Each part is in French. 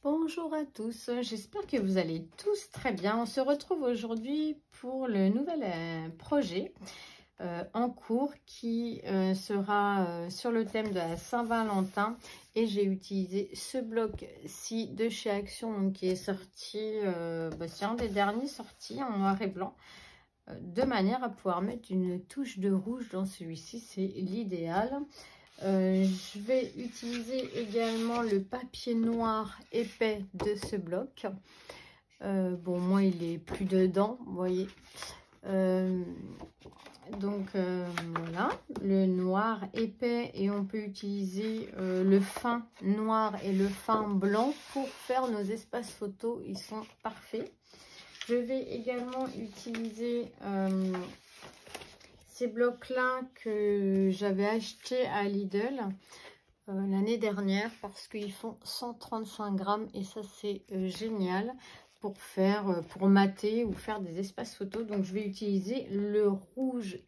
Bonjour à tous, j'espère que vous allez tous très bien. On se retrouve aujourd'hui pour le nouvel projet en cours qui sera sur le thème de la Saint-Valentin. Et j'ai utilisé ce bloc-ci de chez Action, donc, qui est sorti, c'est un des derniers sortis en noir et blanc, de manière à pouvoir mettre une touche de rouge dans celui-ci, c'est l'idéal. Je vais utiliser également le papier noir épais de ce bloc. Bon, moi, il est plus dedans, vous voyez. Voilà, le noir épais, et on peut utiliser le fin noir et le fin blanc pour faire nos espaces photos. Ils sont parfaits. Je vais également utiliser ces blocs-là que j'avais acheté à Lidl l'année dernière parce qu'ils font 135 grammes et ça c'est génial pour faire, pour mater ou faire des espaces photos. Donc je vais utiliser le rouge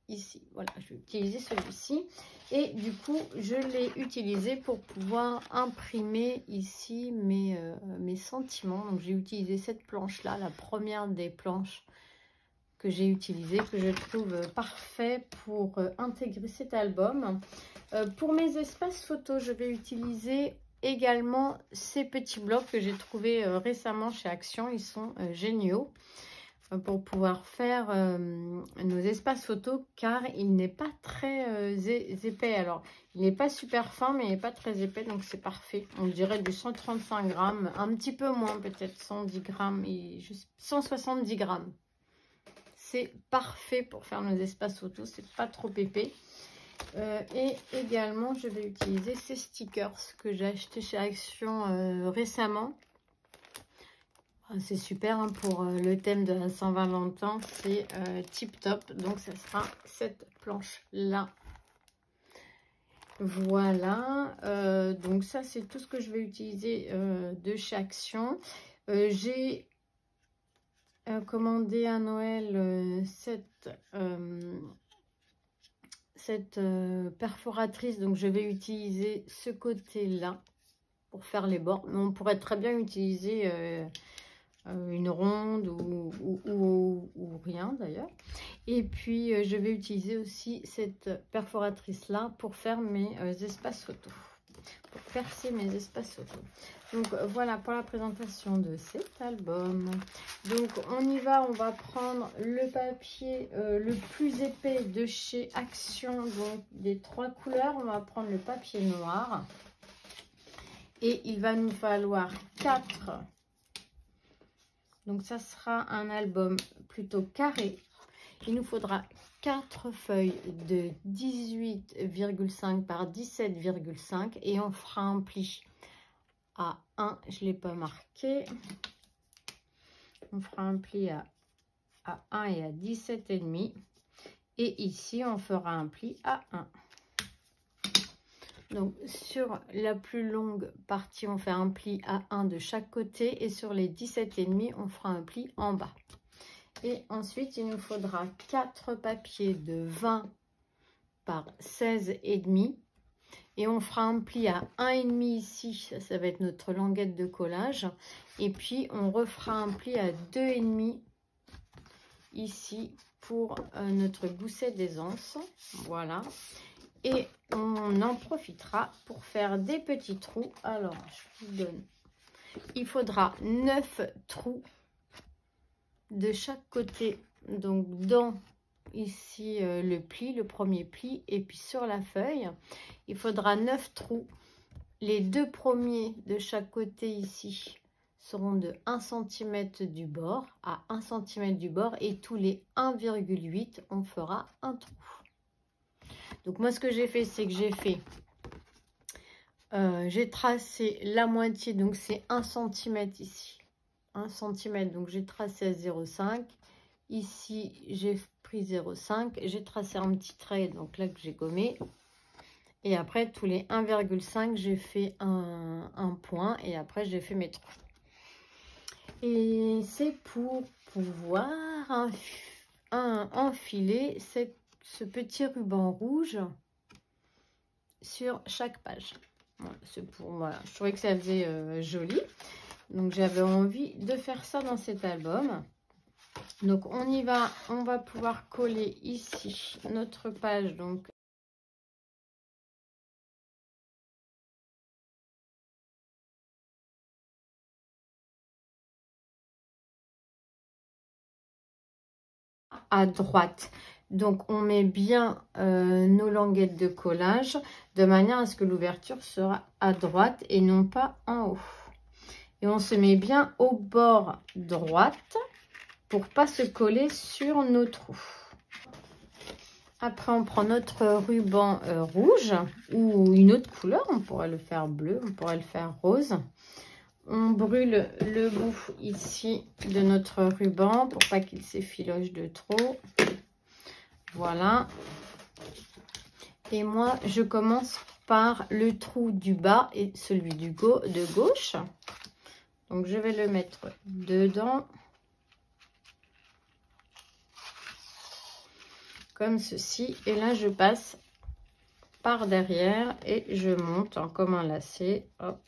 ici. Voilà, je vais utiliser celui-ci et du coup je l'ai utilisé pour pouvoir imprimer ici mes sentiments. Donc j'ai utilisé cette planche-là, la première des planches que j'ai utilisé, que je trouve parfait pour intégrer cet album. Pour mes espaces photos, je vais utiliser également ces petits blocs que j'ai trouvés récemment chez Action. Ils sont géniaux pour pouvoir faire nos espaces photos, car il n'est pas très épais. Alors, il n'est pas super fin, mais il n'est pas très épais, donc c'est parfait. On dirait du 135 grammes, un petit peu moins, peut-être 110 grammes, et 170 grammes. C'est parfait pour faire nos espaces photos, c'est pas trop épais. Et également, je vais utiliser ces stickers que j'ai acheté chez Action récemment. C'est super hein, pour le thème de la Saint-Valentin, c'est tip top. Donc, ça sera cette planche-là. Voilà, donc ça, c'est tout ce que je vais utiliser de chez Action. J'ai commandé à Noël cette perforatrice, donc je vais utiliser ce côté là pour faire les bords, mais on pourrait très bien utiliser une ronde ou rien d'ailleurs. Et puis je vais utiliser aussi cette perforatrice là pour faire mes espaces photos, pour percer mes espaces photos. Donc voilà pour la présentation de cet album. Donc on y va, on va prendre le papier le plus épais de chez Action, donc des 3 couleurs. On va prendre le papier noir et il va nous falloir 4. Donc ça sera un album plutôt carré. Il nous faudra 4 feuilles de 18,5 par 17,5 et on fera un pli à 1, je ne l'ai pas marqué. On fera un pli à 1 et à 17,5. Et ici, on fera un pli à 1. Donc, sur la plus longue partie, on fait un pli à 1 de chaque côté. Et sur les 17,5, on fera un pli en bas. Et ensuite, il nous faudra 4 papiers de 20 par 16,5. Et on fera un pli à 1,5 ici, ça va être notre languette de collage. Et puis on refera un pli à 2,5 ici pour notre gousset d'aisance. Voilà. Et on en profitera pour faire des petits trous. Alors, je vous donne. Il faudra 9 trous de chaque côté. Donc dans ici le pli, le premier pli, et puis sur la feuille il faudra 9 trous. Les 2 premiers de chaque côté ici seront de 1 cm du bord à 1 cm du bord, et tous les 1,8 on fera un trou. Donc moi ce que j'ai fait, c'est que j'ai tracé la moitié, donc c'est 1 cm ici, 1 cm, donc j'ai tracé à 0,5. Ici, j'ai pris 0,5. J'ai tracé un petit trait, donc là que j'ai gommé. Et après, tous les 1,5, j'ai fait un point. Et après, j'ai fait mes trous. Et c'est pour pouvoir enfiler ce petit ruban rouge sur chaque page. C'est pour, voilà, je trouvais que ça faisait joli. Donc j'avais envie de faire ça dans cet album. Donc on y va, on va pouvoir coller ici notre page. Donc à droite. Donc on met bien nos languettes de collage de manière à ce que l'ouverture sera à droite et non pas en haut. Et on se met bien au bord droite pour pas se coller sur nos trous. Après on prend notre ruban rouge ou une autre couleur, on pourrait le faire bleu, on pourrait le faire rose. On brûle le bout ici de notre ruban pour pas qu'il s'effiloche de trop. Voilà. Et moi, je commence par le trou du bas et celui de gauche. Donc, je vais le mettre dedans. Comme ceci. Et là, je passe par derrière et je monte en comme un lacet. Hop.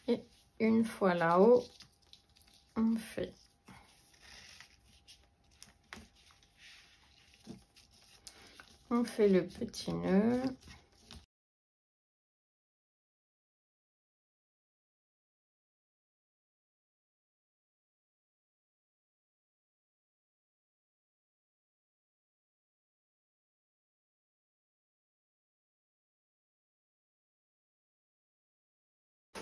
Et une fois là-haut, on fait le petit nœud.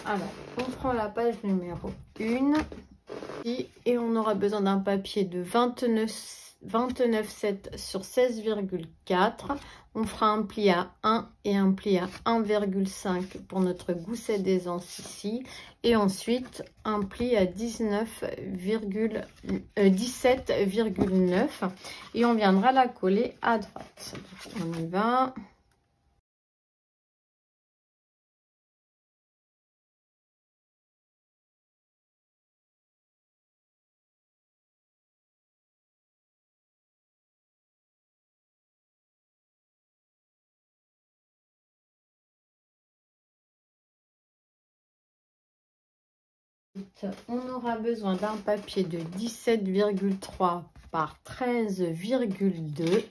Alors, on prend la page numéro 1 et on aura besoin d'un papier de 29,7 sur 16,4. On fera un pli à 1 et un pli à 1,5 pour notre gousset d'aisance ici. Et ensuite, un pli à 17,9 et on viendra la coller à droite. On y va. On aura besoin d'un papier de 17,3 par 13,2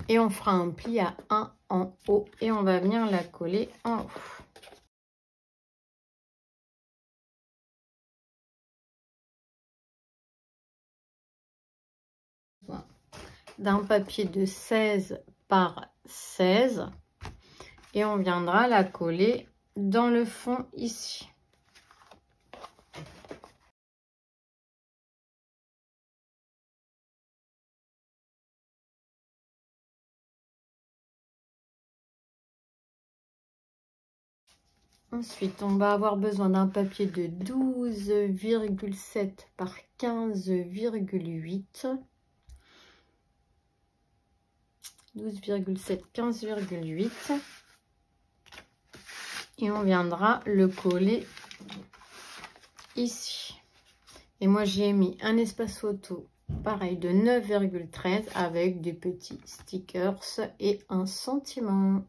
et on fera un pli à 1 en haut et on va venir la coller en haut. D'un papier de 16 par 16 et on viendra la coller dans le fond ici. Ensuite, on va avoir besoin d'un papier de 12,7 par 15,8. 12,7, 15,8. Et on viendra le coller ici. Et moi, j'ai mis un espace photo, pareil, de 9,13 avec des petits stickers et un sentiment.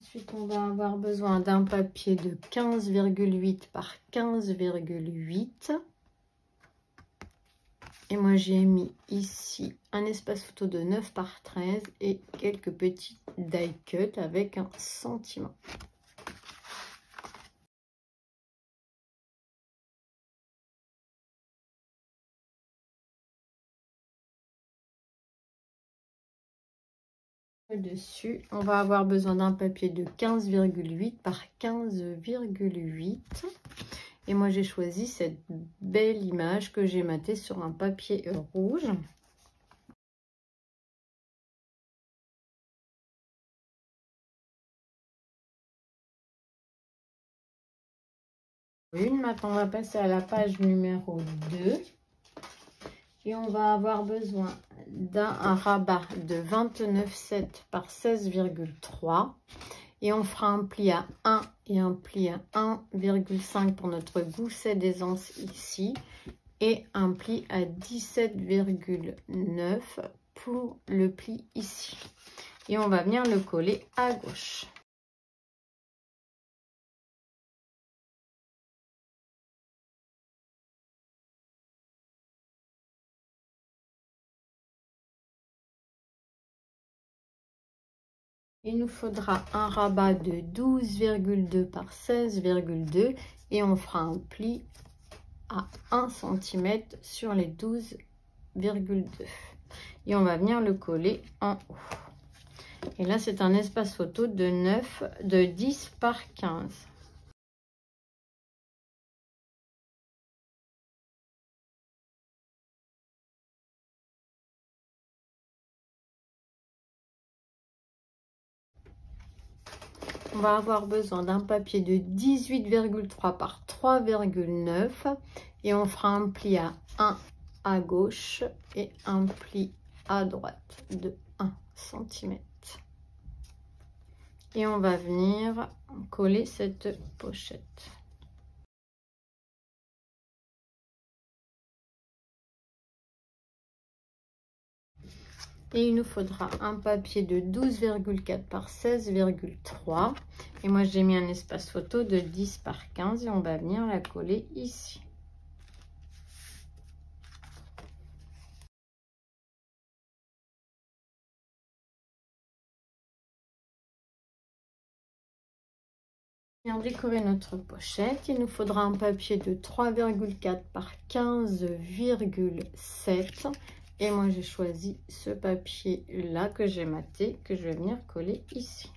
Ensuite, on va avoir besoin d'un papier de 15,8 par 15,8. Et moi, j'ai mis ici un espace photo de 9 par 13 et quelques petits die cut avec un sentiment. Dessus, on va avoir besoin d'un papier de 15,8 par 15,8. Et moi, j'ai choisi cette belle image que j'ai matée sur un papier rouge. Maintenant, on va passer à la page numéro 2. Et on va avoir besoin d'un rabat de 29,7 par 16,3. Et on fera un pli à 1 et un pli à 1,5 pour notre gousset d'aisance ici. Et un pli à 17,9 pour le pli ici. Et on va venir le coller à gauche. Il nous faudra un rabat de 12,2 par 16,2 et on fera un pli à 1 cm sur les 12,2. Et on va venir le coller en haut. Et là, c'est un espace photo de 10 par 15. On va avoir besoin d'un papier de 18,3 par 3,9 et on fera un pli à 1 à gauche et un pli à droite de 1 cm. Et on va venir coller cette pochette. Et il nous faudra un papier de 12,4 par 16,3. Et moi, j'ai mis un espace photo de 10 par 15 et on va venir la coller ici. Bien décorer notre pochette, il nous faudra un papier de 3,4 par 15,7. Et moi, j'ai choisi ce papier-là que j'ai maté, que je vais venir coller ici.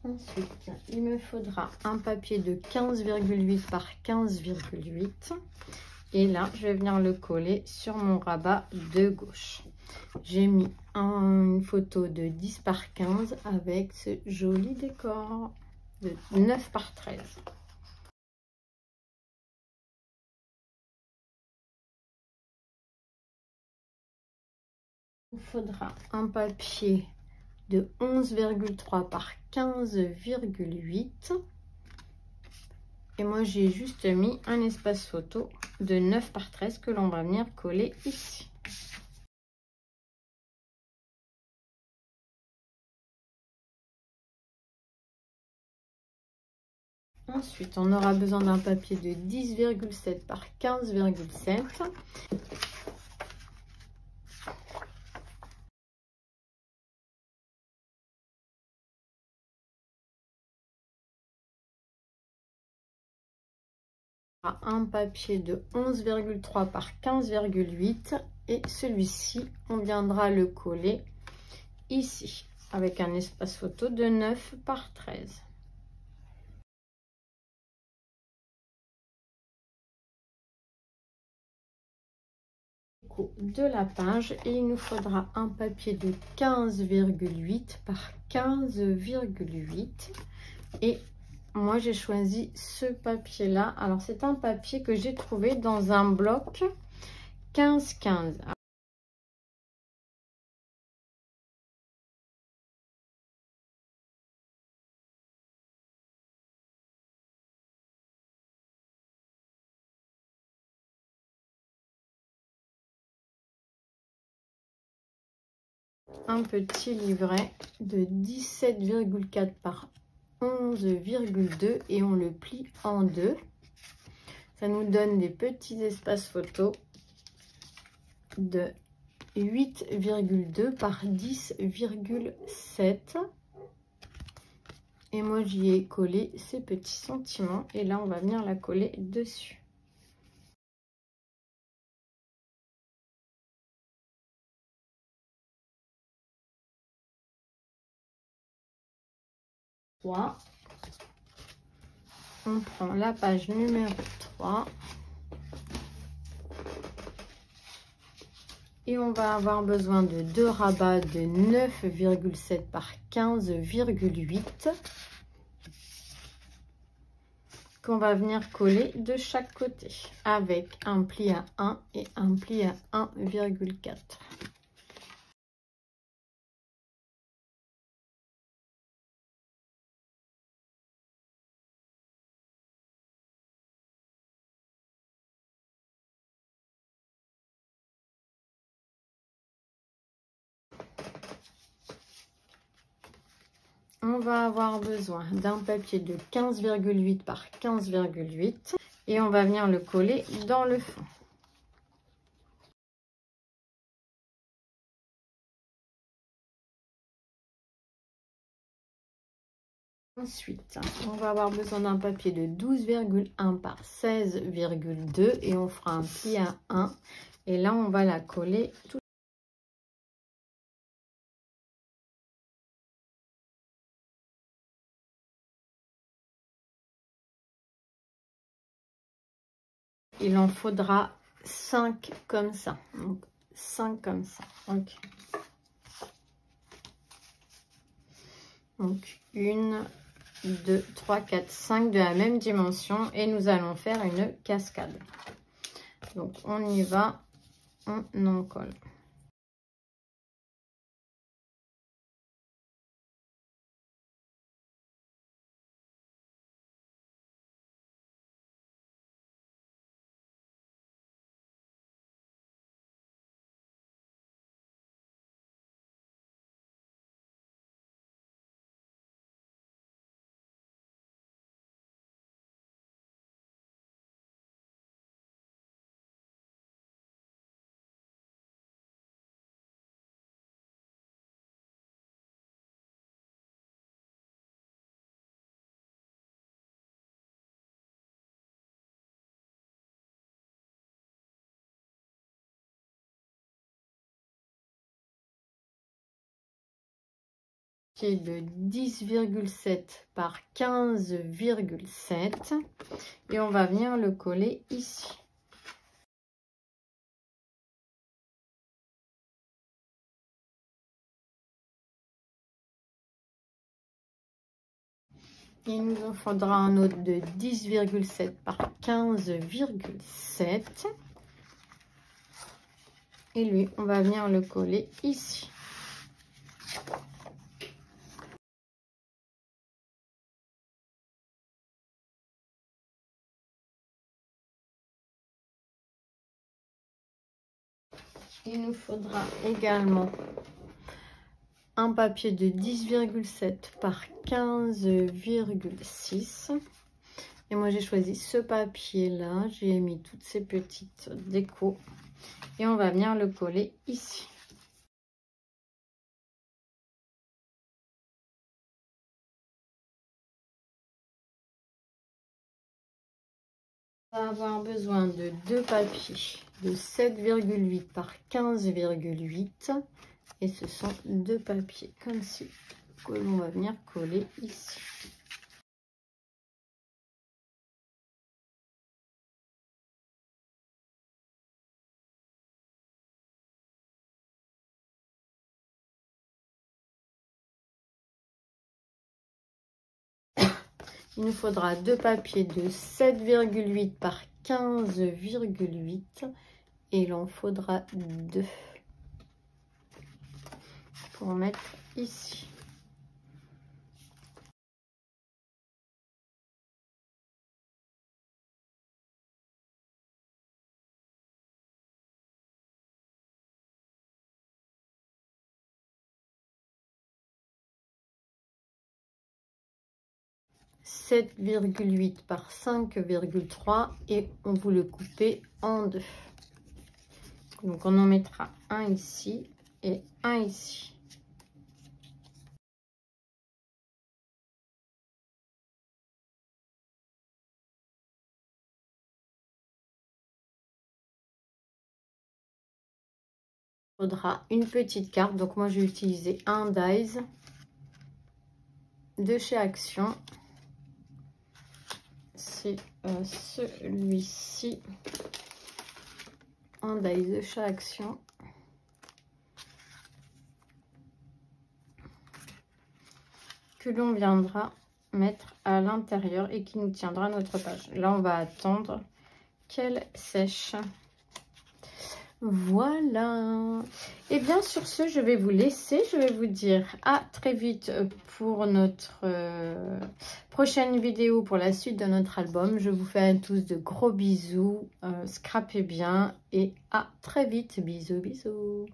Ensuite, il me faudra un papier de 15,8 par 15,8. Et là, je vais venir le coller sur mon rabat de gauche. J'ai mis une photo de 10 par 15 avec ce joli décor de 9 par 13. Il faudra un papier de 11,3 par 15,8. Et moi, j'ai juste mis un espace photo de 9 par 13 que l'on va venir coller ici. Ensuite, on aura besoin d'un papier de 10,7 par 15,7. Un papier de 11,3 par 15,8 et celui-ci, on viendra le coller ici avec un espace photo de 9 par 13. déco de la page et il nous faudra un papier de 15,8 par 15,8 et moi j'ai choisi ce papier là. Alors c'est un papier que j'ai trouvé dans un bloc 15-15. Un petit livret de 17,4 par 11,2 et on le plie en deux. Ça nous donne des petits espaces photos de 8,2 par 10,7 et moi j'y ai collé ces petits sentiments et là on va venir la coller dessus. On prend la page numéro 3 et on va avoir besoin de deux rabats de 9,7 par 15,8 qu'on va venir coller de chaque côté avec un pli à 1 et un pli à 1,4. On va avoir besoin d'un papier de 15,8 par 15,8 et on va venir le coller dans le fond. Ensuite, on va avoir besoin d'un papier de 12,1 par 16,2 et on fera un pli à 1 et là on va la coller tout. Il en faudra 5 comme ça. Donc 5 comme ça. Ok. Donc 1, 2, 3, 4, 5 de la même dimension et nous allons faire une cascade. Donc on y va, on en colle. Qui est de 10,7 par 15,7 et on va venir le coller ici. Il nous en faudra un autre de 10,7 par 15,7 et lui on va venir le coller ici. Il nous faudra également un papier de 10,7 par 15,6 et moi j'ai choisi ce papier là, j'ai mis toutes ces petites décos et on va venir le coller ici. On va avoir besoin de deux papiers de 7,8 par 15,8 et ce sont deux papiers comme ci que l'on va venir coller ici. Il nous faudra deux papiers de 7,8 par 15,8 et il en faudra deux pour mettre ici. « 7,8 par 5,3 et on vous le coupez en deux. Donc on en mettra un ici et un ici. Il faudra une petite carte, donc moi j'ai utilisé un dies de chez Action. C'est celui-ci, un dies de chez Action. Que l'on viendra mettre à l'intérieur et qui nous tiendra notre page. Là, on va attendre qu'elle sèche. Voilà. Et bien sur ce, je vais vous laisser. Je vais vous dire à très vite pour notre prochaine vidéo, pour la suite de notre album. Je vous fais à tous de gros bisous. Scrapez bien et à très vite. Bisous, bisous.